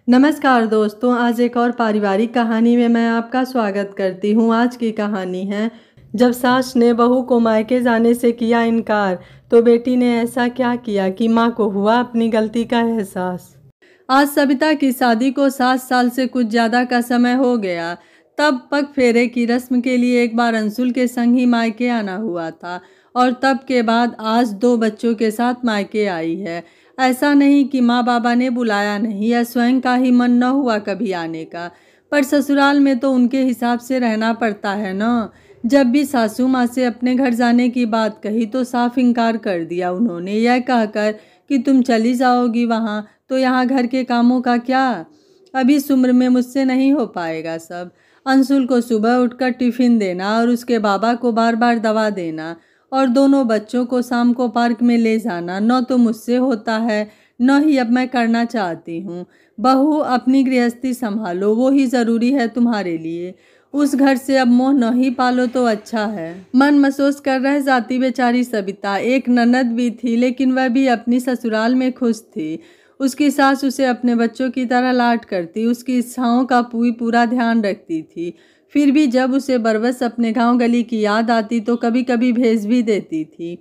नमस्कार दोस्तों, आज एक और पारिवारिक कहानी में मैं आपका स्वागत करती हूँ। आज की कहानी है, जब सास ने बहू को मायके जाने से किया इनकार तो बेटी ने ऐसा क्या किया कि माँ को हुआ अपनी गलती का एहसास। आज सविता की शादी को 7 साल से कुछ ज़्यादा का समय हो गया। तब पग फेरे की रस्म के लिए एक बार अंशुल के संग ही मायके आना हुआ था और तब के बाद आज 2 बच्चों के साथ मायके आई है। ऐसा नहीं कि माँ बाबा ने बुलाया नहीं या स्वयं का ही मन न हुआ कभी आने का, पर ससुराल में तो उनके हिसाब से रहना पड़ता है ना। जब भी सासू माँ से अपने घर जाने की बात कही तो साफ इनकार कर दिया उन्होंने, यह कहकर कि तुम चली जाओगी वहाँ तो यहाँ घर के कामों का क्या, अभी इस उम्र में मुझसे नहीं हो पाएगा सब। अंशुल को सुबह उठकर टिफिन देना और उसके बाबा को बार बार दवा देना और दोनों बच्चों को शाम को पार्क में ले जाना न तो मुझसे होता है न ही अब मैं करना चाहती हूँ। बहू अपनी गृहस्थी संभालो, वो ही ज़रूरी है तुम्हारे लिए। उस घर से अब मोह न ही पालो तो अच्छा है। मन महसूस कर रह जाती बेचारी सविता। एक ननद भी थी लेकिन वह भी अपनी ससुराल में खुश थी। उसकी सास उसे अपने बच्चों की तरह लाड करती, उसकी इच्छाओं का पूरा ध्यान रखती थी। फिर भी जब उसे बरबस अपने गांव गली की याद आती तो कभी कभी भेज भी देती थी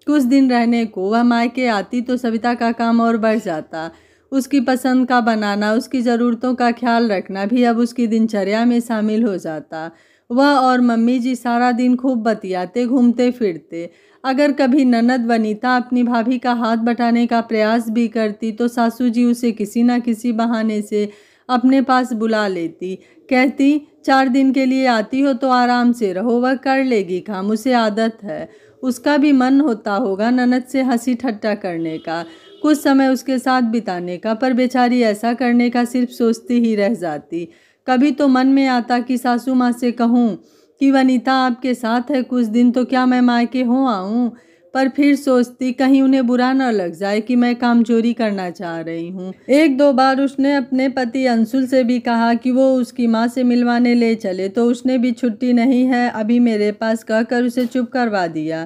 कुछ दिन रहने को। वह मायके आती तो सविता का काम और बढ़ जाता। उसकी पसंद का बनाना, उसकी ज़रूरतों का ख्याल रखना भी अब उसकी दिनचर्या में शामिल हो जाता। वह और मम्मी जी सारा दिन खूब बतियाते घूमते फिरते। अगर कभी ननद वनीता अपनी भाभी का हाथ बटाने का प्रयास भी करती तो सासू जी उसे किसी न किसी बहाने से अपने पास बुला लेती। कहती 4 दिन के लिए आती हो तो आराम से रहो, वह कर लेगी काम, उसे आदत है। उसका भी मन होता होगा ननद से हंसी ठट्टा करने का, कुछ समय उसके साथ बिताने का, पर बेचारी ऐसा करने का सिर्फ सोचती ही रह जाती। कभी तो मन में आता कि सासू माँ से कहूँ कि वनीता आपके साथ है कुछ दिन तो क्या मैं मायके हो आऊँ, पर फिर सोचती कहीं उन्हें बुरा न लग जाए कि मैं काम चोरी करना चाह रही हूँ। 1-2 बार उसने अपने पति अंशुल से भी कहा कि वो उसकी माँ से मिलवाने ले चले तो उसने भी छुट्टी नहीं है अभी मेरे पास कहकर उसे चुप करवा दिया।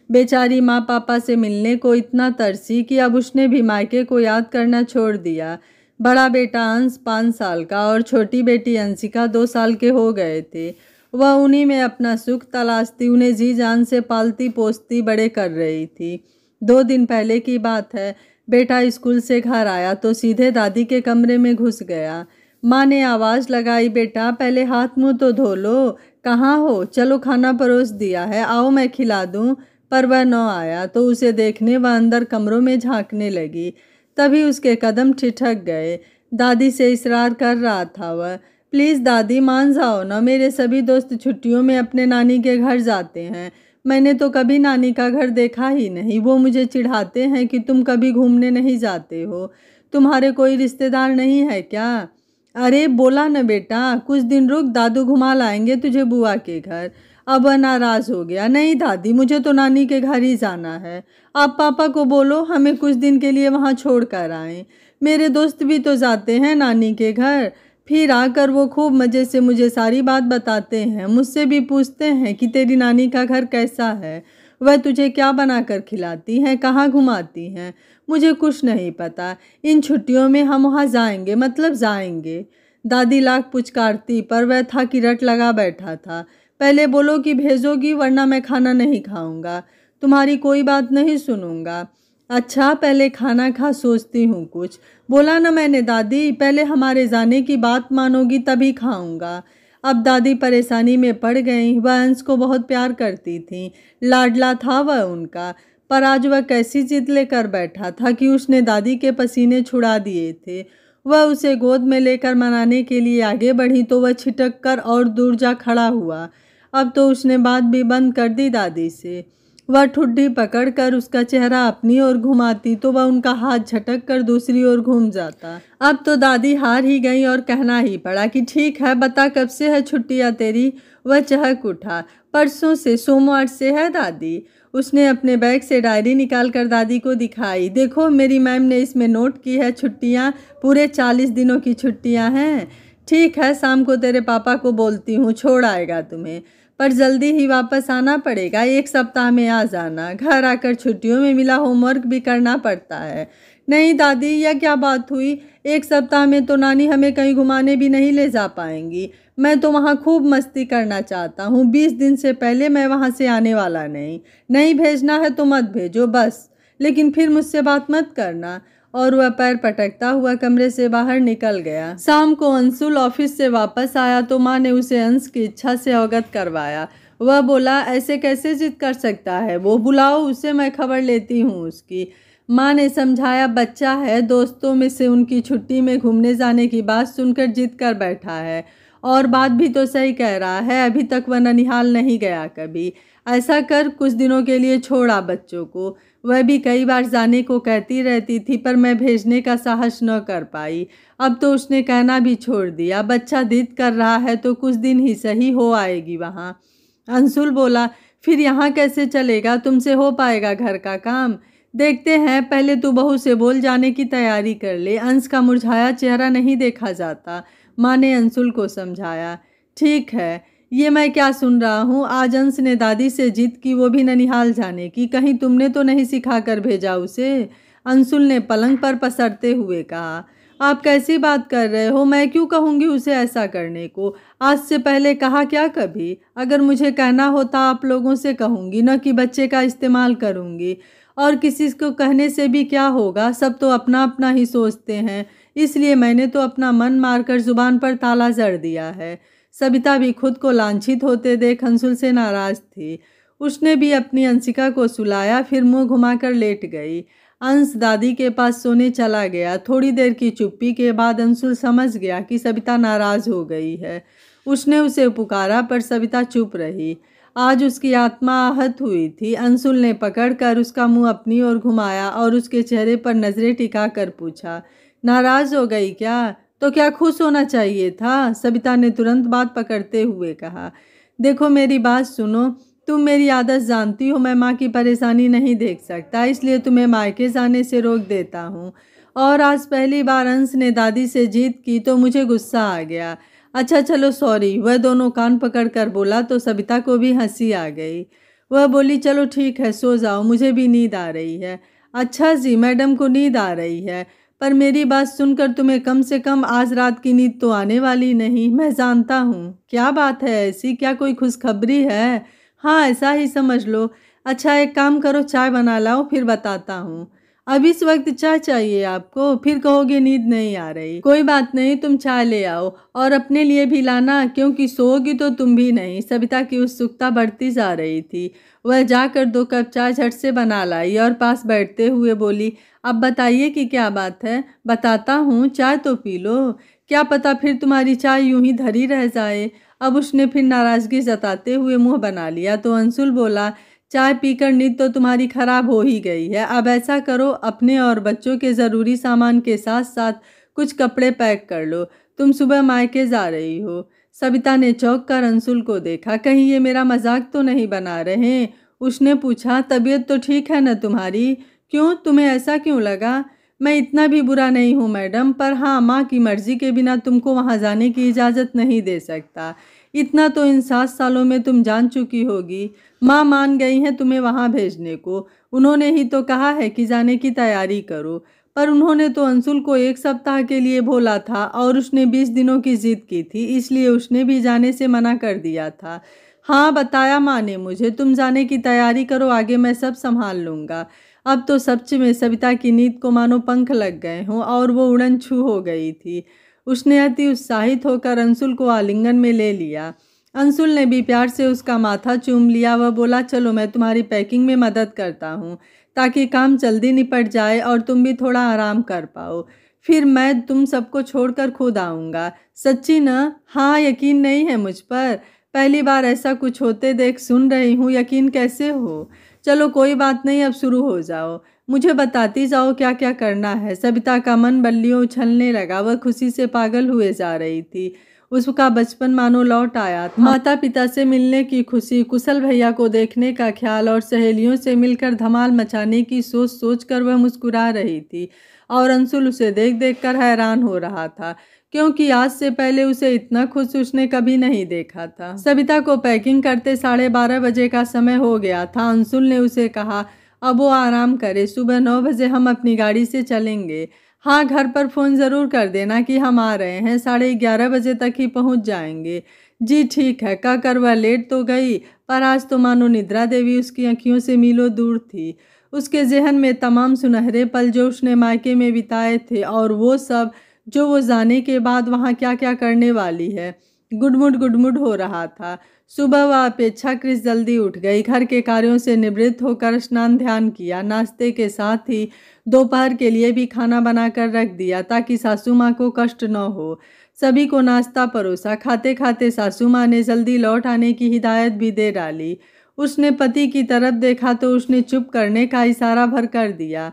बेचारी माँ पापा से मिलने को इतना तरसी कि अब उसने भी मायके को याद करना छोड़ दिया। बड़ा बेटा अंश 5 साल का और छोटी बेटी अंशिका 2 साल के हो गए थे। वह उन्हीं में अपना सुख तलाशती, उन्हें जी जान से पालती पोसती बड़े कर रही थी। 2 दिन पहले की बात है, बेटा स्कूल से घर आया तो सीधे दादी के कमरे में घुस गया। माँ ने आवाज़ लगाई, बेटा पहले हाथ मुंह तो धो लो, कहाँ हो, चलो खाना परोस दिया है, आओ मैं खिला दूँ। पर वह न आया तो उसे देखने वह अंदर कमरों में झांकने लगी। तभी उसके कदम ठिठक गए। दादी से इसरार कर रहा था वह, प्लीज़ दादी मान जाओ ना, मेरे सभी दोस्त छुट्टियों में अपने नानी के घर जाते हैं, मैंने तो कभी नानी का घर देखा ही नहीं। वो मुझे चिढ़ाते हैं कि तुम कभी घूमने नहीं जाते हो, तुम्हारे कोई रिश्तेदार नहीं है क्या। अरे बोला न बेटा, कुछ दिन रुक, दादू घुमा लाएंगे तुझे बुआ के घर। अब वह नाराज़ हो गया, नहीं दादी मुझे तो नानी के घर ही जाना है, आप पापा को बोलो हमें कुछ दिन के लिए वहाँ छोड़ कर आएँ, मेरे दोस्त भी तो जाते हैं नानी के घर। फिर आकर वो खूब मज़े से मुझे सारी बात बताते हैं, मुझसे भी पूछते हैं कि तेरी नानी का घर कैसा है, वह तुझे क्या बनाकर खिलाती हैं, कहाँ घुमाती हैं। मुझे कुछ नहीं पता, इन छुट्टियों में हम वहाँ जाएंगे, मतलब जाएंगे। दादी लाख पुचकारती पर वह था कि रट लगा बैठा था। पहले बोलो कि भेजोगी वरना मैं खाना नहीं खाऊंगा, तुम्हारी कोई बात नहीं सुनूंगा। अच्छा पहले खाना खा, सोचती हूँ कुछ। बोला ना मैंने दादी, पहले हमारे जाने की बात मानोगी तभी खाऊंगा। अब दादी परेशानी में पड़ गई। वह अंश को बहुत प्यार करती थी, लाडला था वह उनका, पर आज वह कैसी जिद लेकर बैठा था कि उसने दादी के पसीने छुड़ा दिए थे। वह उसे गोद में लेकर मनाने के लिए आगे बढ़ी तो वह छिटक कर और दूर जा खड़ा हुआ। अब तो उसने बात भी बंद कर दी दादी से। वह ठुड्डी पकड़कर उसका चेहरा अपनी ओर घुमाती तो वह उनका हाथ झटक कर दूसरी ओर घूम जाता। अब तो दादी हार ही गई और कहना ही पड़ा कि ठीक है बता कब से है छुट्टियाँ तेरी। वह चहक उठा, परसों से, सोमवार से है दादी। उसने अपने बैग से डायरी निकाल कर दादी को दिखाई, देखो मेरी मैम ने इसमें नोट की है, छुट्टियाँ पूरे 40 दिनों की छुट्टियाँ हैं। ठीक है शाम को तेरे पापा को बोलती हूँ छोड़ आएगा तुम्हें, पर जल्दी ही वापस आना पड़ेगा, 1 सप्ताह में आ जाना। घर आकर छुट्टियों में मिला होमवर्क भी करना पड़ता है, नहीं दादी, यह क्या बात हुई? 1 सप्ताह में तो नानी हमें कहीं घुमाने भी नहीं ले जा पाएंगी। मैं तो वहाँ खूब मस्ती करना चाहता हूँ। 20 दिन से पहले मैं वहाँ से आने वाला नहीं। नहीं भेजना है तो मत भेजो बस, लेकिन फिर मुझसे बात मत करना। और वह पैर पटकता हुआ कमरे से बाहर निकल गया। शाम को अंशुल ऑफिस से वापस आया तो माँ ने उसे अंश की इच्छा से अवगत करवाया। वह बोला, ऐसे कैसे जिद कर सकता है वो? बुलाओ उसे, मैं खबर लेती हूँ उसकी। माँ ने समझाया, बच्चा है, दोस्तों में से उनकी छुट्टी में घूमने जाने की बात सुनकर जिद कर बैठा है। और बात भी तो सही कह रहा है, अभी तक वह ननिहाल नहीं गया कभी। ऐसा कर, कुछ दिनों के लिए छोड़ा बच्चों को। वह भी कई बार जाने को कहती रहती थी, पर मैं भेजने का साहस न कर पाई। अब तो उसने कहना भी छोड़ दिया। बच्चा जिद कर रहा है तो कुछ दिन ही सही हो आएगी वहाँ। अंशुल बोला, फिर यहाँ कैसे चलेगा? तुमसे हो पाएगा घर का काम? देखते हैं, पहले तू बहू से बोल जाने की तैयारी कर ले। अंश का मुरझाया चेहरा नहीं देखा जाता, माँ ने अंशुल को समझाया। ठीक है, ये मैं क्या सुन रहा हूँ? आज अंश ने दादी से जिद की, वो भी ननिहाल जाने की। कहीं तुमने तो नहीं सिखा कर भेजा उसे? अंशुल ने पलंग पर पसरते हुए कहा। आप कैसी बात कर रहे हो? मैं क्यों कहूँगी उसे ऐसा करने को? आज से पहले कहा क्या कभी? अगर मुझे कहना होता आप लोगों से कहूँगी, न कि बच्चे का इस्तेमाल करूँगी। और किसी को कहने से भी क्या होगा? सब तो अपना अपना ही सोचते हैं, इसलिए मैंने तो अपना मन मारकर जुबान पर ताला जड़ दिया है। सबिता भी खुद को लांछित होते देख अंशुल से नाराज थी। उसने भी अपनी अंशिका को सुलाया, फिर मुंह घुमाकर लेट गई। अंश दादी के पास सोने चला गया। थोड़ी देर की चुप्पी के बाद अंशुल समझ गया कि सबिता नाराज हो गई है। उसने उसे पुकारा पर सबिता चुप रही। आज उसकी आत्मा आहत हुई थी। अंशुल ने पकड़कर उसका मुंह अपनी ओर घुमाया और उसके चेहरे पर नजरें टिकाकर पूछा, नाराज हो गई क्या? तो क्या खुश होना चाहिए था? सबिता ने तुरंत बात पकड़ते हुए कहा, देखो मेरी बात सुनो। तुम मेरी आदत जानती हो, मैं माँ की परेशानी नहीं देख सकता, इसलिए तुम्हें मायके जाने से रोक देता हूँ। और आज पहली बार अंश ने दादी से जिद की तो मुझे गुस्सा आ गया। अच्छा चलो सॉरी, वह दोनों कान पकड़कर बोला तो सबिता को भी हंसी आ गई। वह बोली, चलो ठीक है, सो जाओ, मुझे भी नींद आ रही है। अच्छा जी, मैडम को नींद आ रही है, पर मेरी बात सुनकर तुम्हें कम से कम आज रात की नींद तो आने वाली नहीं। मैं जानता हूँ। क्या बात है ऐसी? क्या कोई खुशखबरी है? हाँ, ऐसा ही समझ लो। अच्छा एक काम करो, चाय बना लाओ, फिर बताता हूँ। अब इस वक्त चाय चाहिए आपको? फिर कहोगे नींद नहीं आ रही। कोई बात नहीं, तुम चाय ले आओ और अपने लिए भी लाना, क्योंकि सोओगी तो तुम भी नहीं। सबिता की उत्सुकता बढ़ती जा रही थी। वह जाकर 2 कप चाय झट से बना लाई और पास बैठते हुए बोली, अब बताइए कि क्या बात है? बताता हूँ, चाय तो पी लो। क्या पता फिर तुम्हारी चाय यूं ही धरी रह जाए। अब उसने फिर नाराजगी जताते हुए मुंह बना लिया तो अंशुल बोला, चाय पीकर नींद तो तुम्हारी खराब हो ही गई है। अब ऐसा करो, अपने और बच्चों के ज़रूरी सामान के साथ साथ कुछ कपड़े पैक कर लो। तुम सुबह मायके जा रही हो। सबिता ने चौंक कर अंशुल को देखा। कहीं ये मेरा मजाक तो नहीं बना रहे? उसने पूछा। तबीयत तो ठीक है न तुम्हारी? क्यों, तुम्हें ऐसा क्यों लगा? मैं इतना भी बुरा नहीं हूँ मैडम, पर हाँ, माँ की मर्जी के बिना तुमको वहाँ जाने की इजाज़त नहीं दे सकता। इतना तो इन 7 सालों में तुम जान चुकी होगी। माँ मान गई हैं तुम्हें वहाँ भेजने को। उन्होंने ही तो कहा है कि जाने की तैयारी करो। पर उन्होंने तो अंशुल को 1 सप्ताह के लिए बोला था और उसने 20 दिनों की जिद की थी, इसलिए उसने भी जाने से मना कर दिया था। हाँ, बताया माँ ने मुझे। तुम जाने की तैयारी करो, आगे मैं सब संभाल लूँगा। अब तो सच में सबिता की नींद को मानो पंख लग गए हों और वो उड़न छू हो गई थी। उसने अति उत्साहित होकर अंशुल को आलिंगन में ले लिया। अंशुल ने भी प्यार से उसका माथा चूम लिया। वह बोला, चलो मैं तुम्हारी पैकिंग में मदद करता हूँ, ताकि काम जल्दी निपट जाए और तुम भी थोड़ा आराम कर पाओ। फिर मैं तुम सबको छोड़कर खुद आऊँगा। सच्ची न? हाँ, यकीन नहीं है मुझ पर? पहली बार ऐसा कुछ होते देख सुन रही हूँ, यकीन कैसे हो? चलो कोई बात नहीं, अब शुरू हो जाओ। मुझे बताती जाओ क्या क्या करना है। सबिता का मन बल्लियों उछलने लगा। वह खुशी से पागल हुए जा रही थी। उसका बचपन मानो लौट आया था। माता पिता से मिलने की खुशी, कुशल भैया को देखने का ख्याल और सहेलियों से मिलकर धमाल मचाने की सोच सोच कर वह मुस्कुरा रही थी। और अंशुल उसे देख देख कर हैरान हो रहा था, क्योंकि आज से पहले उसे इतना खुश उसने कभी नहीं देखा था। सबिता को पैकिंग करते 12:30 बजे का समय हो गया था। अंशुल ने उसे कहा, अब वो आराम करे, सुबह 9 बजे हम अपनी गाड़ी से चलेंगे। हाँ, घर पर फ़ोन ज़रूर कर देना कि हम आ रहे हैं, 11:30 बजे तक ही पहुंच जाएंगे। जी ठीक है, कहकर वह लेट तो गई, पर आज तो मानो निद्रा देवी उसकी आँखियों से मीलों दूर थी। उसके ज़हन में तमाम सुनहरे पल जो उसने मायके में बिताए थे और वो सब जो वो जाने के बाद वहाँ क्या क्या करने वाली है, गुडमुड हो रहा था। सुबह वह अपेक्षाकृत जल्दी उठ गई, घर के कार्यों से निवृत्त होकर स्नान ध्यान किया, नाश्ते के साथ ही दोपहर के लिए भी खाना बनाकर रख दिया ताकि सासू माँ को कष्ट न हो। सभी को नाश्ता परोसा, खाते खाते सासू माँ ने जल्दी लौट आने की हिदायत भी दे डाली। उसने पति की तरफ देखा तो उसने चुप करने का इशारा भर कर दिया।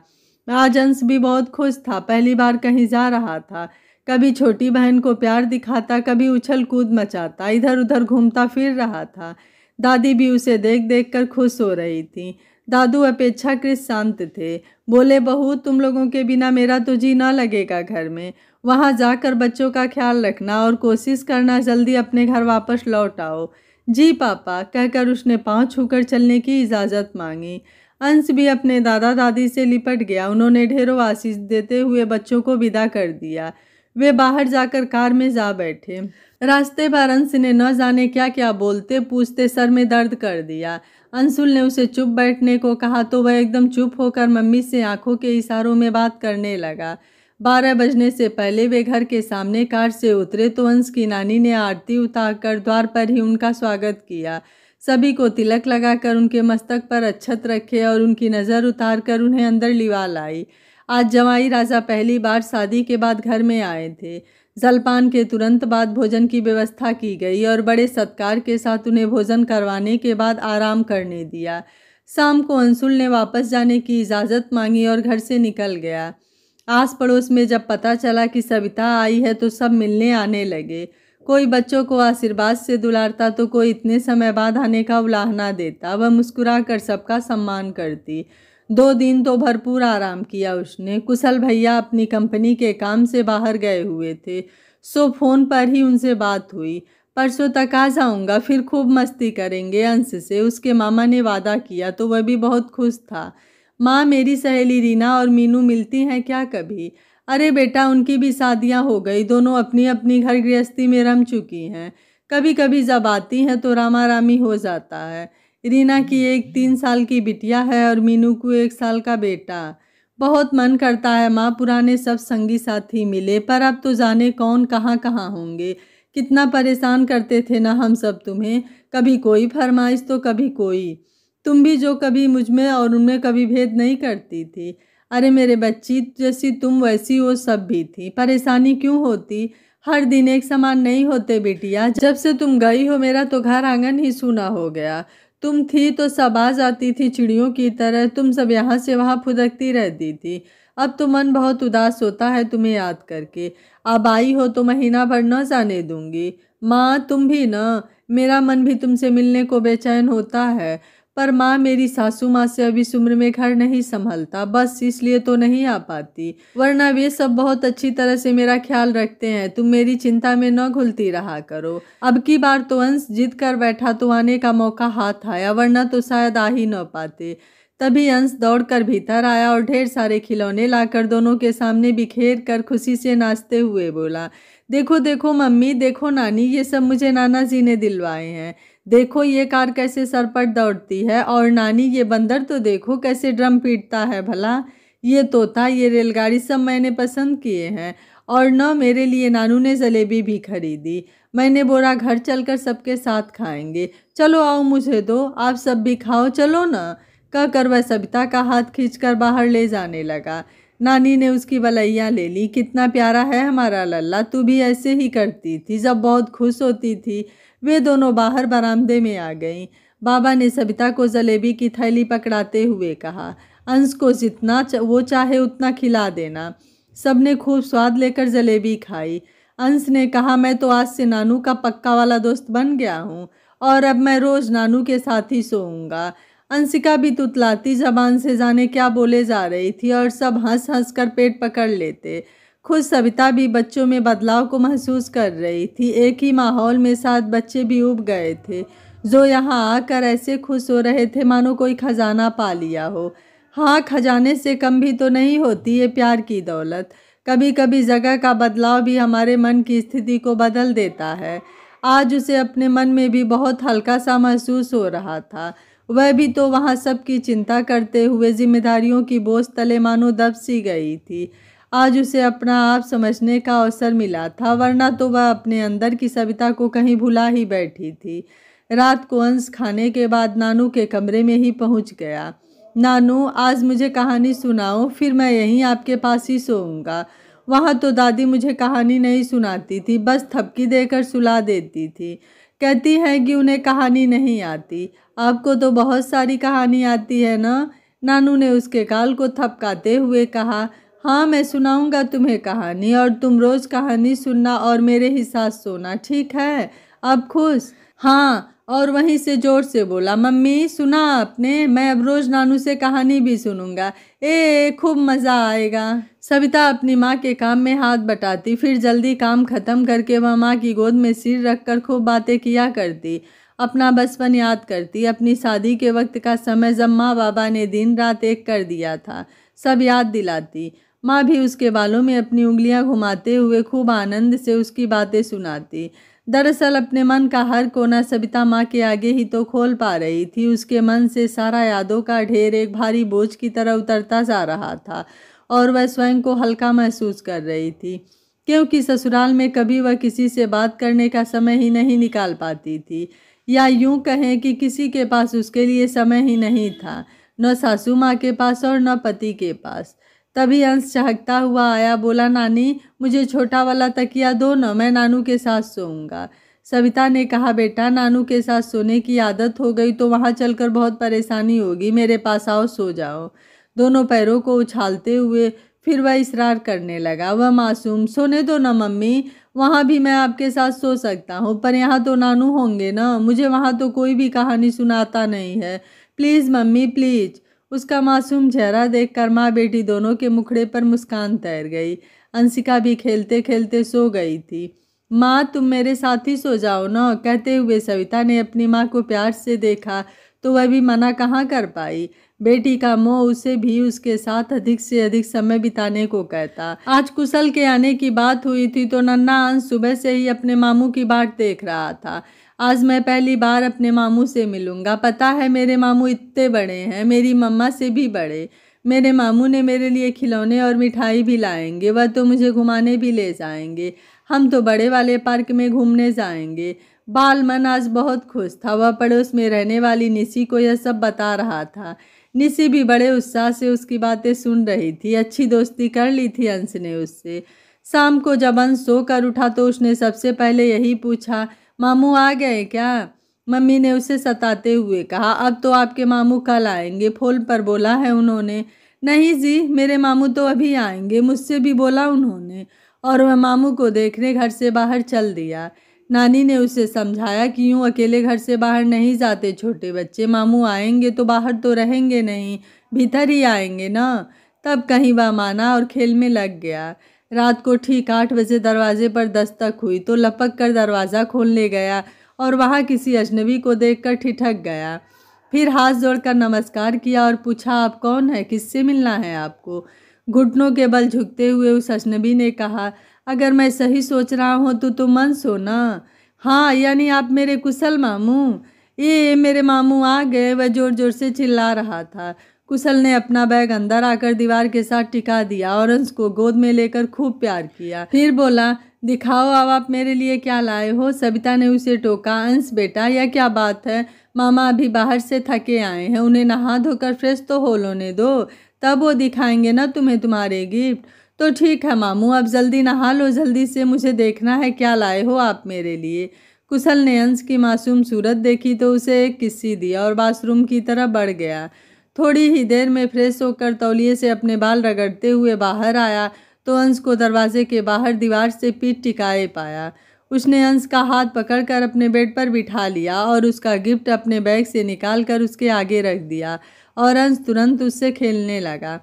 आज अंश भी बहुत खुश था, पहली बार कहीं जा रहा था। कभी छोटी बहन को प्यार दिखाता, कभी उछल कूद मचाता, इधर उधर घूमता फिर रहा था। दादी भी उसे देख देख कर खुश हो रही थी। दादू अपेक्षाकृत शांत थे। बोले, बहू तुम लोगों के बिना मेरा तो जी न लगेगा घर में। वहाँ जाकर बच्चों का ख्याल रखना और कोशिश करना जल्दी अपने घर वापस लौट आओ। जी पापा, कहकर उसने पाँव छूकर चलने की इजाज़त मांगी। अंश भी अपने दादा दादी से लिपट गया। उन्होंने ढेरों आशीष देते हुए बच्चों को विदा कर दिया। वे बाहर जाकर कार में जा बैठे। रास्ते पर अंश ने न जाने क्या क्या बोलते पूछते सर में दर्द कर दिया। अंशुल ने उसे चुप बैठने को कहा तो वह एकदम चुप होकर मम्मी से आंखों के इशारों में बात करने लगा। 12 बजने से पहले वे घर के सामने कार से उतरे तो अंश की नानी ने आरती उतारकर द्वार पर ही उनका स्वागत किया। सभी को तिलक लगाकर उनके मस्तक पर अक्षत रखे और उनकी नज़र उतारकर उन्हें अंदर लिवा लाई। आज जवाई राजा पहली बार शादी के बाद घर में आए थे। जलपान के तुरंत बाद भोजन की व्यवस्था की गई और बड़े सत्कार के साथ उन्हें भोजन करवाने के बाद आराम करने दिया। शाम को अंशुल ने वापस जाने की इजाज़त मांगी और घर से निकल गया। आस पड़ोस में जब पता चला कि सविता आई है तो सब मिलने आने लगे। कोई बच्चों को आशीर्वाद से दुलारता तो कोई इतने समय बाद आने का उलाहना देता। वह मुस्कुरा कर सबका सम्मान करती। 2 दिन तो भरपूर आराम किया उसने। कुशल भैया अपनी कंपनी के काम से बाहर गए हुए थे, सो फोन पर ही उनसे बात हुई। परसों तक आ जाऊंगा, फिर खूब मस्ती करेंगे अंश से उसके मामा ने वादा किया तो वह भी बहुत खुश था। माँ, मेरी सहेली रीना और मीनू मिलती हैं क्या कभी? अरे बेटा, उनकी भी शादियाँ हो गई, दोनों अपनी अपनी घर गृहस्थी में रम चुकी हैं। कभी कभी जब आती हैं तो रामा रामी हो जाता है। रीना की एक 3 साल की बिटिया है और मीनू को 1 साल का बेटा। बहुत मन करता है माँ पुराने सब संगी साथी मिले, पर अब तो जाने कौन कहाँ कहाँ होंगे। कितना परेशान करते थे ना हम सब तुम्हें, कभी कोई फरमाइश तो कभी कोई। तुम भी जो कभी मुझमें और उनमें कभी भेद नहीं करती थी। अरे मेरे बच्ची, जैसी तुम वैसी वो सब भी थी। परेशानी क्यों होती? हर दिन एक समान नहीं होते बेटिया। जब से तुम गई हो मेरा तो घर आंगन ही सूना हो गया। तुम थी तो सब आ जाती थी चिड़ियों की तरह, तुम सब यहाँ से वहाँ फुदकती रहती थी। अब तो मन बहुत उदास होता है तुम्हें याद करके। अब आई हो तो महीना भर न जाने दूंगी। माँ, तुम भी न, मेरा मन भी तुमसे मिलने को बेचैन होता है, पर माँ मेरी सासू माँ से अब इस उम्र में घर नहीं संभलता, बस इसलिए तो नहीं आ पाती, वरना वे सब बहुत अच्छी तरह से मेरा ख्याल रखते हैं। तुम मेरी चिंता में न घुलती रहा करो। अब की बार तो अंश जिद कर बैठा तो आने का मौका हाथ आया, वरना तो शायद आ ही न पाते। तभी अंश दौड़कर भीतर आया और ढेर सारे खिलौने लाकर दोनों के सामने बिखेर कर खुशी से नाचते हुए बोला, देखो देखो मम्मी, देखो नानी, ये सब मुझे नाना जी ने दिलवाए हैं। देखो ये कार कैसे सरपट दौड़ती है, और नानी ये बंदर तो देखो कैसे ड्रम पीटता है भला। ये तोता, ये रेलगाड़ी सब मैंने पसंद किए हैं। और न मेरे लिए नानू ने जलेबी भी खरीदी। मैंने बोला घर चलकर सबके साथ खाएंगे। चलो आओ, मुझे दो, आप सब भी खाओ, चलो ना, कहकर वह सविता का हाथ खींचकर बाहर ले जाने लगा। नानी ने उसकी वलैया ले ली। कितना प्यारा है हमारा लल्ला, तू भी ऐसे ही करती थी जब बहुत खुश होती थी। वे दोनों बाहर बरामदे में आ गईं। बाबा ने सविता को जलेबी की थैली पकड़ाते हुए कहा, अंश को जितना वो चाहे उतना खिला देना। सबने खूब स्वाद लेकर जलेबी खाई। अंश ने कहा, मैं तो आज से नानू का पक्का वाला दोस्त बन गया हूँ और अब मैं रोज नानू के साथ ही सोऊंगा। अंशिका भी तुतलाती जबान से जाने क्या बोले जा रही थी और सब हंस हंस कर पेट पकड़ लेते। खुद सविता भी बच्चों में बदलाव को महसूस कर रही थी। एक ही माहौल में 7 बच्चे भी उब गए थे जो यहाँ आकर ऐसे खुश हो रहे थे मानो कोई खजाना पा लिया हो। हाँ, खजाने से कम भी तो नहीं होती ये प्यार की दौलत। कभी कभी जगह का बदलाव भी हमारे मन की स्थिति को बदल देता है। आज उसे अपने मन में भी बहुत हल्का सा महसूस हो रहा था। वह भी तो वहाँ सबकी चिंता करते हुए जिम्मेदारियों की बोझ तले मानो दब सी गई थी। आज उसे अपना आप समझने का अवसर मिला था, वरना तो वह अपने अंदर की सविता को कहीं भुला ही बैठी थी। रात को अंश खाने के बाद नानू के कमरे में ही पहुंच गया। नानू, आज मुझे कहानी सुनाओ, फिर मैं यहीं आपके पास ही सोऊंगा। वहाँ तो दादी मुझे कहानी नहीं सुनाती थी, बस थपकी देकर सुला देती थी। कहती है कि उन्हें कहानी नहीं आती। आपको तो बहुत सारी कहानी आती है ना? नानू ने उसके गाल को थपकाते हुए कहा। हाँ, मैं सुनाऊंगा तुम्हें कहानी, और तुम रोज कहानी सुनना और मेरे ही साथ सोना, ठीक है? अब खुश? हाँ, और वहीं से जोर से बोला, मम्मी सुना आपने? मैं अब रोज नानू से कहानी भी सुनूंगा। खूब मज़ा आएगा। सविता अपनी माँ के काम में हाथ बटाती, फिर जल्दी काम खत्म करके वह माँ की गोद में सिर रखकर खूब बातें किया करती। अपना बचपन याद करती, अपनी शादी के वक्त का समय जब माँ बाबा ने दिन रात एक कर दिया था, सब याद दिलाती। माँ भी उसके बालों में अपनी उंगलियां घुमाते हुए खूब आनंद से उसकी बातें सुनाती। दरअसल अपने मन का हर कोना सविता माँ के आगे ही तो खोल पा रही थी। उसके मन से सारा यादों का ढेर एक भारी बोझ की तरह उतरता जा रहा था, और वह स्वयं को हल्का महसूस कर रही थी, क्योंकि ससुराल में कभी वह किसी से बात करने का समय ही नहीं निकाल पाती थी, या यूं कहें कि किसी के पास उसके लिए समय ही नहीं था, न सासू माँ के पास और न पति के पास। तभी अंश चहकता हुआ आया, बोला, नानी मुझे छोटा वाला तकिया दो न, मैं नानू के साथ सोऊंगा। सविता ने कहा, बेटा नानू के साथ सोने की आदत हो गई तो वहाँ चलकर बहुत परेशानी होगी, मेरे पास आओ, सो जाओ। दोनों पैरों को उछालते हुए फिर वह इसरार करने लगा। वह मासूम, सोने दो ना मम्मी, वहाँ भी मैं आपके साथ सो सकता हूँ, पर यहाँ तो नानू होंगे ना, मुझे वहाँ तो कोई भी कहानी सुनाता नहीं है, प्लीज़ मम्मी प्लीज़। उसका मासूम चेहरा देखकर माँ बेटी दोनों के मुखड़े पर मुस्कान तैर गई। अंशिका भी खेलते खेलते सो गई थी। माँ तुम मेरे साथ ही सो जाओ ना, कहते हुए सविता ने अपनी माँ को प्यार से देखा तो वह भी मना कहाँ कर पाई। बेटी का मोह उसे भी उसके साथ अधिक से अधिक समय बिताने को कहता। आज कुशल के आने की बात हुई थी तो नन्हा अंश सुबह से ही अपने मामू की बाट देख रहा था। आज मैं पहली बार अपने मामू से मिलूंगा। पता है मेरे मामू इतने बड़े हैं, मेरी मम्मा से भी बड़े। मेरे मामू ने मेरे लिए खिलौने और मिठाई भी लाएंगे, वह तो मुझे घुमाने भी ले जाएंगे। हम तो बड़े वाले पार्क में घूमने जाएंगे। बालमन आज बहुत खुश था। वह पड़ोस में रहने वाली निशी को यह सब बता रहा था। निशी भी बड़े उत्साह से उसकी बातें सुन रही थी। अच्छी दोस्ती कर ली थी अंश ने उससे। शाम को जब अंश सोकर उठा तो उसने सबसे पहले यही पूछा, मामू आ गए क्या? मम्मी ने उसे सताते हुए कहा, अब तो आपके मामू कल आएंगे, फोन पर बोला है उन्होंने। नहीं जी, मेरे मामू तो अभी आएंगे, मुझसे भी बोला उन्होंने। और वह मामू को देखने घर से बाहर चल दिया। नानी ने उसे समझाया कि यूं अकेले घर से बाहर नहीं जाते छोटे बच्चे, मामू आएंगे तो बाहर तो रहेंगे नहीं, भीतर ही आएंगे ना। तब कहीं वह माना और खेल में लग गया। रात को ठीक 8 बजे दरवाजे पर दस्तक हुई तो लपक कर दरवाज़ा खोलने गया और वहाँ किसी अजनबी को देखकर ठिठक गया। फिर हाथ जोड़कर नमस्कार किया और पूछा, आप कौन है, किससे मिलना है आपको? घुटनों के बल झुकते हुए उस अजनबी ने कहा, अगर मैं सही सोच रहा हूँ तो तुम अंश हो ना? हाँ, यानी आप मेरे कुशल मामू? ये मेरे मामू आ गए, वह जोर जोर से चिल्ला रहा था। कुशल ने अपना बैग अंदर आकर दीवार के साथ टिका दिया और अंश को गोद में लेकर खूब प्यार किया। फिर बोला, दिखाओ अब आप मेरे लिए क्या लाए हो। सविता ने उसे टोका, अंश बेटा यह क्या बात है, मामा अभी बाहर से थके आए हैं, उन्हें नहा धोकर फ्रेश तो हो लेने दो, तब वो दिखाएंगे ना तुम्हें तुम्हारे गिफ्ट। तो ठीक है मामू, अब जल्दी नहा लो, जल्दी से, मुझे देखना है क्या लाए हो आप मेरे लिए। कुशल ने अंश की मासूम सूरत देखी तो उसे एक किस्सी दिया और बाथरूम की तरफ बढ़ गया। थोड़ी ही देर में फ्रेश होकर तौलिए से अपने बाल रगड़ते हुए बाहर आया तो अंश को दरवाजे के बाहर दीवार से पीठ टिकाए पाया। उसने अंश का हाथ पकड़कर अपने बेड पर बिठा लिया और उसका गिफ्ट अपने बैग से निकालकर उसके आगे रख दिया और अंश तुरंत उससे खेलने लगा।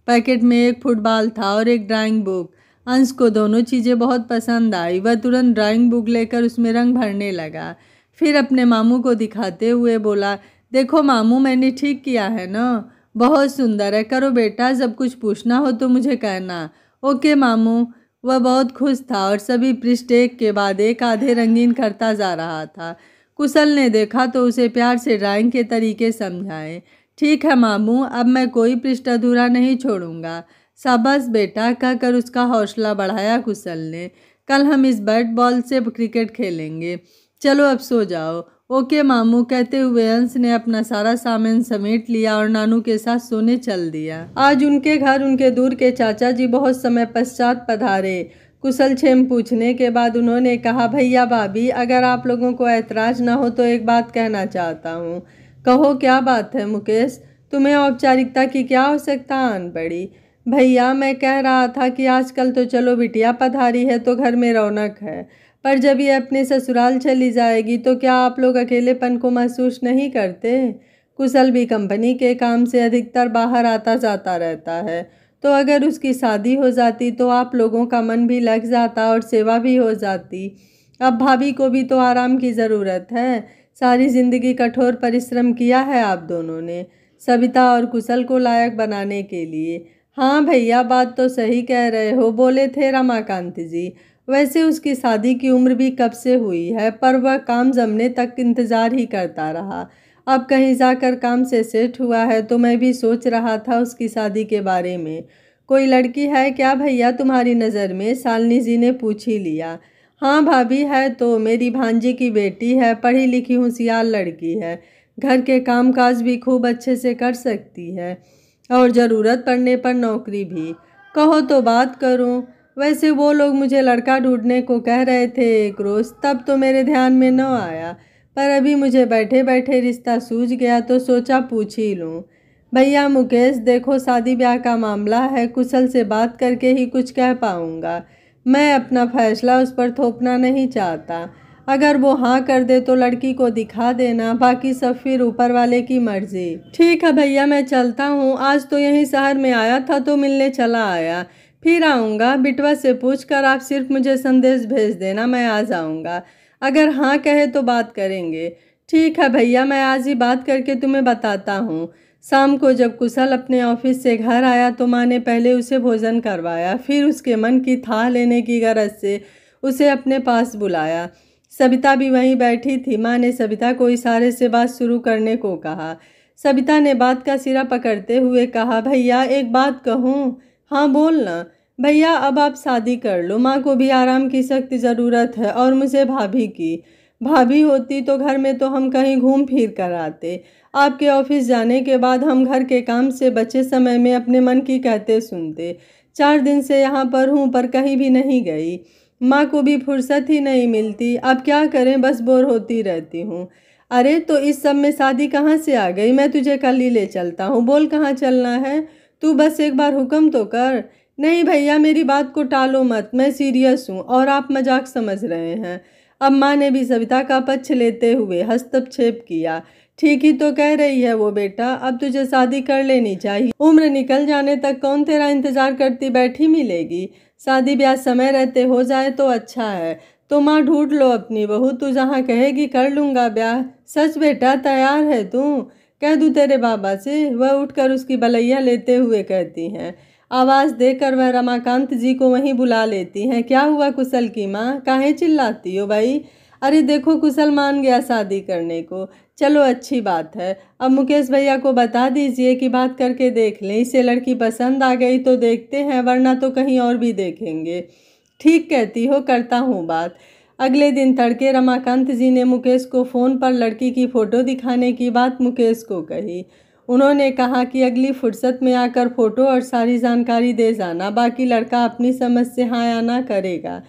पैकेट में एक फुटबॉल था और एक ड्राइंग बुक। अंश को दोनों चीज़ें बहुत पसंद आई। वह तुरंत ड्राइंग बुक लेकर उसमें रंग भरने लगा। फिर अपने मामू को दिखाते हुए बोला, देखो मामू, मैंने ठीक किया है ना? बहुत सुंदर है। करो बेटा, जब कुछ पूछना हो तो मुझे कहना। ओके मामू। वह बहुत खुश था और सभी पृष्ठ एक के बाद एक आधे रंगीन करता जा रहा था। कुशल ने देखा तो उसे प्यार से ड्राइंग के तरीके समझाए। ठीक है मामू, अब मैं कोई पृष्ठ अधूरा नहीं छोड़ूंगा। शाबाश बेटा, कहकर उसका हौसला बढ़ाया कुशल ने। कल हम इस बैट बॉल से क्रिकेट खेलेंगे। चलो अब सो जाओ। ओके मामू, कहते हुए अंश ने अपना सारा सामान समेट लिया और नानू के साथ सोने चल दिया। आज उनके घर उनके दूर के चाचा जी बहुत समय पश्चात पधारे। कुशल क्षेम पूछने के बाद उन्होंने कहा, भैया भाभी, अगर आप लोगों को ऐतराज ना हो तो एक बात कहना चाहता हूँ। कहो, क्या बात है मुकेश? तुम्हें औपचारिकता की क्या आवश्यकता आन पड़ी? भैया, मैं कह रहा था कि आजकल तो चलो बिटिया पधारी है तो घर में रौनक है, पर जब ये अपने ससुराल चली जाएगी तो क्या आप लोग अकेलेपन को महसूस नहीं करते? कुशल भी कंपनी के काम से अधिकतर बाहर आता जाता रहता है, तो अगर उसकी शादी हो जाती तो आप लोगों का मन भी लग जाता और सेवा भी हो जाती। अब भाभी को भी तो आराम की ज़रूरत है। सारी ज़िंदगी कठोर परिश्रम किया है आप दोनों ने, सविता और कुशल को लायक बनाने के लिए। हाँ भैया, बात तो सही कह रहे हो, बोले थे रमाकांत जी। वैसे उसकी शादी की उम्र भी कब से हुई है, पर वह काम जमने तक इंतज़ार ही करता रहा। अब कहीं जाकर काम से सेट हुआ है तो मैं भी सोच रहा था उसकी शादी के बारे में। कोई लड़की है क्या भैया तुम्हारी नज़र में? शालिनी जी ने पूछ ही लिया। हाँ भाभी, है तो, मेरी भांजी की बेटी है, पढ़ी लिखी होशियार लड़की है, घर के कामकाज भी खूब अच्छे से कर सकती है और ज़रूरत पड़ने पर नौकरी भी। कहो तो बात करूं। वैसे वो लोग मुझे लड़का ढूंढने को कह रहे थे एक रोज़, तब तो मेरे ध्यान में न आया, पर अभी मुझे बैठे बैठे रिश्ता सूझ गया तो सोचा पूछ ही लूँ। भैया मुकेश, देखो शादी ब्याह का मामला है, कुशल से बात करके ही कुछ कह पाऊँगा। मैं अपना फैसला उस पर थोपना नहीं चाहता। अगर वो हाँ कर दे तो लड़की को दिखा देना, बाकी सब फिर ऊपर वाले की मर्जी। ठीक है भैया, मैं चलता हूँ। आज तो यहीं शहर में आया था तो मिलने चला आया, फिर आऊँगा। बिटवा से पूछकर आप सिर्फ मुझे संदेश भेज देना, मैं आ जाऊँगा। अगर हाँ कहे तो बात करेंगे। ठीक है भैया, मैं आज ही बात करके तुम्हें बताता हूँ। शाम को जब कुशल अपने ऑफिस से घर आया तो माँ ने पहले उसे भोजन करवाया, फिर उसके मन की थाह लेने की गरज से उसे अपने पास बुलाया। सविता भी वहीं बैठी थी। माँ ने सविता को इशारे से बात शुरू करने को कहा। सविता ने बात का सिरा पकड़ते हुए कहा, भैया एक बात कहूँ? हाँ बोलना। भैया, अब आप शादी कर लो, माँ को भी आराम की सख्त ज़रूरत है और मुझे भाभी की। भाभी होती तो घर में तो हम कहीं घूम फिर कर आते। आपके ऑफिस जाने के बाद हम घर के काम से बचे समय में अपने मन की कहते सुनते। 4 दिन से यहाँ पर हूँ, पर कहीं भी नहीं गई। माँ को भी फुर्सत ही नहीं मिलती। अब क्या करें, बस बोर होती रहती हूँ। अरे तो इस सब में शादी कहाँ से आ गई? मैं तुझे कल ही ले चलता हूँ। बोल कहाँ चलना है? तू बस एक बार हुक्म तो कर। नहीं भैया, मेरी बात को टालो मत, मैं सीरियस हूँ और आप मजाक समझ रहे हैं। अब माँ ने भी सविता का पक्ष लेते हुए हस्तक्षेप किया। ठीक ही तो कह रही है वो बेटा, अब तुझे शादी कर लेनी चाहिए। उम्र निकल जाने तक कौन तेरा इंतजार करती बैठी मिलेगी? शादी ब्याह समय रहते हो जाए तो अच्छा है। तो माँ ढूंढ लो अपनी बहू, तू जहाँ कहेगी कर लूँगा ब्याह। सच बेटा, तैयार है तू? कह दूँ तेरे बाबा से? वह उठकर उसकी बलैया लेते हुए कहती हैं। आवाज़ देकर वह रमाकांत जी को वहीं बुला लेती हैं। क्या हुआ कुशल की माँ, काहे चिल्लाती हो भाई? अरे देखो, कुशल मान गया शादी करने को। चलो अच्छी बात है। अब मुकेश भैया को बता दीजिए कि बात करके देख लें, इसे लड़की पसंद आ गई तो देखते हैं, वरना तो कहीं और भी देखेंगे। ठीक कहती हो, करता हूँ बात। अगले दिन तड़के रमाकांत जी ने मुकेश को फ़ोन पर लड़की की फ़ोटो दिखाने की बात मुकेश को कही। उन्होंने कहा कि अगली फुर्सत में आकर फ़ोटो और सारी जानकारी दे जाना, बाकी लड़का अपनी समझ से हाँ या ना करेगा।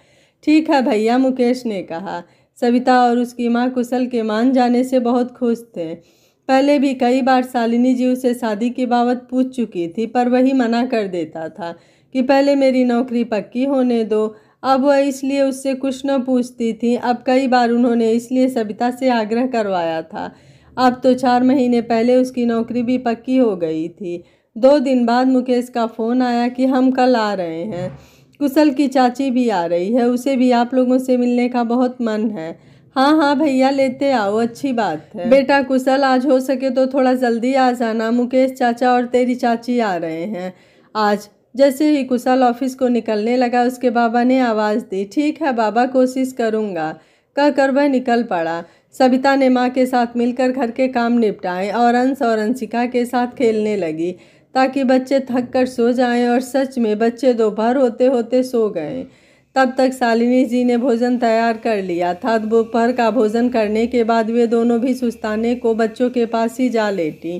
ठीक है भैया, मुकेश ने कहा। सविता और उसकी माँ कुशल के मान जाने से बहुत खुश थे। पहले भी कई बार शालिनी जी उसे शादी की बाबत पूछ चुकी थी, पर वही मना कर देता था कि पहले मेरी नौकरी पक्की होने दो। अब वह इसलिए उससे कुछ न पूछती थी। अब कई बार उन्होंने इसलिए सविता से आग्रह करवाया था। अब तो 4 महीने पहले उसकी नौकरी भी पक्की हो गई थी। 2 दिन बाद मुकेश का फ़ोन आया कि हम कल आ रहे हैं। कुशल की चाची भी आ रही है, उसे भी आप लोगों से मिलने का बहुत मन है। हाँ हाँ भैया लेते आओ, अच्छी बात है। बेटा कुशल, आज हो सके तो थोड़ा जल्दी आ जाना, मुकेश चाचा और तेरी चाची आ रहे हैं आज। जैसे ही कुशल ऑफिस को निकलने लगा उसके बाबा ने आवाज़ दी। ठीक है बाबा, कोशिश करूँगा, कहकर वह निकल पड़ा। सविता ने माँ के साथ मिलकर घर के काम निपटाए और अंश और अंशिका के साथ खेलने लगी ताकि बच्चे थक कर सो जाएं। और सच में बच्चे दोपहर होते होते सो गए। तब तक शालिनी जी ने भोजन तैयार कर लिया था। दोपहर का भोजन करने के बाद वे दोनों भी सुस्ताने को बच्चों के पास ही जा लेटी।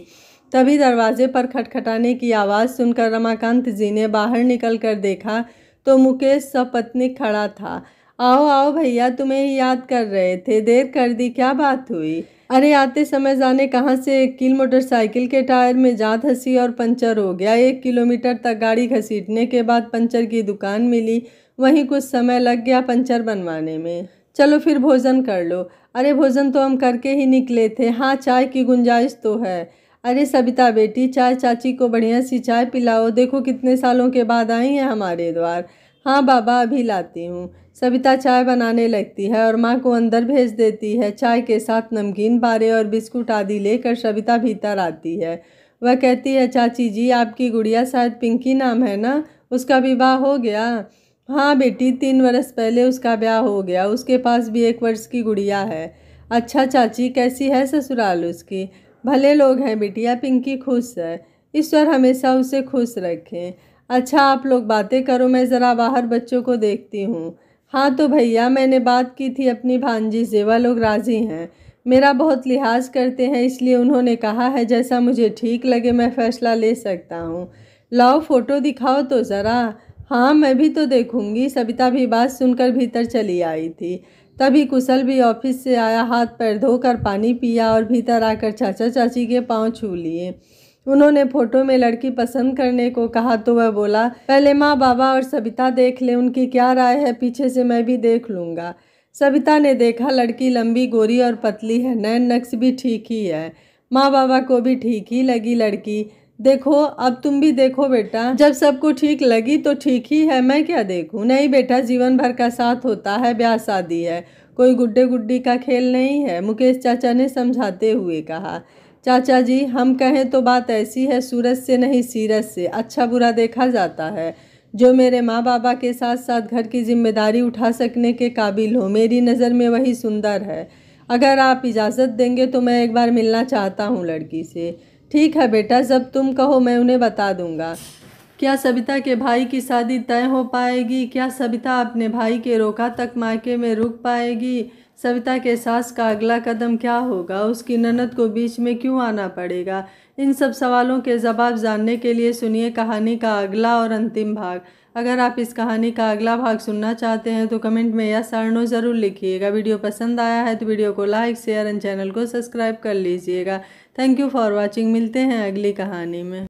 तभी दरवाजे पर खटखटाने की आवाज़ सुनकर रमाकांत जी ने बाहर निकल कर देखा तो मुकेश सपत्नीक खड़ा था। आओ आओ भैया, तुम्हें ही याद कर रहे थे, देर कर दी, क्या बात हुई? अरे आते समय जाने कहाँ से 1 किल मोटरसाइकिल के टायर में जान धंसी और पंचर हो गया। 1 किलोमीटर तक गाड़ी घसीटने के बाद पंचर की दुकान मिली, वहीं कुछ समय लग गया पंचर बनवाने में। चलो फिर भोजन कर लो। अरे भोजन तो हम करके ही निकले थे। हाँ, चाय की गुंजाइश तो है। अरे सविता बेटी, चाय चाची को बढ़िया सी चाय पिलाओ, देखो कितने सालों के बाद आई हैं हमारे द्वार। हाँ बाबा, अभी लाती हूँ। सविता चाय बनाने लगती है और माँ को अंदर भेज देती है। चाय के साथ नमकीन बारे और बिस्कुट आदि लेकर सविता भीतर आती है। वह कहती है, चाची जी आपकी गुड़िया शायद पिंकी नाम है ना, उसका विवाह हो गया? हाँ बेटी, 3 वर्ष पहले उसका ब्याह हो गया, उसके पास भी 1 वर्ष की गुड़िया है। अच्छा चाची, कैसी है ससुराल उसकी? भले लोग हैं बिटिया, पिंकी खुश है, ईश्वर हमेशा उसे खुश रखें। अच्छा आप लोग बातें करो, मैं ज़रा बाहर बच्चों को देखती हूँ। हाँ तो भैया, मैंने बात की थी अपनी भांजी से, वह लोग राज़ी हैं, मेरा बहुत लिहाज करते हैं, इसलिए उन्होंने कहा है जैसा मुझे ठीक लगे मैं फ़ैसला ले सकता हूँ। लाओ फ़ोटो दिखाओ तो ज़रा। हाँ मैं भी तो देखूंगी। सविता भी बात सुनकर भीतर चली आई थी। तभी कुशल भी ऑफिस से आया, हाथ पैर धोकर पानी पिया और भीतर आकर चाचा चाची के पांव छू लिए। उन्होंने फोटो में लड़की पसंद करने को कहा तो वह बोला, पहले माँ बाबा और सविता देख ले, उनकी क्या राय है, पीछे से मैं भी देख लूँगा। सविता ने देखा, लड़की लंबी गोरी और पतली है, नैन नक्श भी ठीक ही है, माँ बाबा को भी ठीक ही लगी लड़की। देखो अब तुम भी देखो बेटा, जब सबको ठीक लगी तो ठीक ही है, मैं क्या देखूं? नहीं बेटा, जीवन भर का साथ होता है, ब्याह शादी है, कोई गुड्डे गुड्डी का खेल नहीं है, मुकेश चाचा ने समझाते हुए कहा। चाचा जी हम कहें तो बात ऐसी है, सूरत से नहीं सीरत से अच्छा बुरा देखा जाता है। जो मेरे माँ बाबा के साथ साथ घर की जिम्मेदारी उठा सकने के काबिल हो, मेरी नज़र में वही सुंदर है। अगर आप इजाज़त देंगे तो मैं एक बार मिलना चाहता हूँ लड़की से। ठीक है बेटा, जब तुम कहो मैं उन्हें बता दूंगा। क्या सविता के भाई की शादी तय हो पाएगी? क्या सविता अपने भाई के रोका तक मायके में रुक पाएगी? सविता के सास का अगला कदम क्या होगा? उसकी ननद को बीच में क्यों आना पड़ेगा? इन सब सवालों के जवाब जानने के लिए सुनिए कहानी का अगला और अंतिम भाग। अगर आप इस कहानी का अगला भाग सुनना चाहते हैं तो कमेंट में यस और नो ज़रूर लिखिएगा। वीडियो पसंद आया है तो वीडियो को लाइक शेयर एंड चैनल को सब्सक्राइब कर लीजिएगा। Thank you for watching. मिलते हैं अगली कहानी में।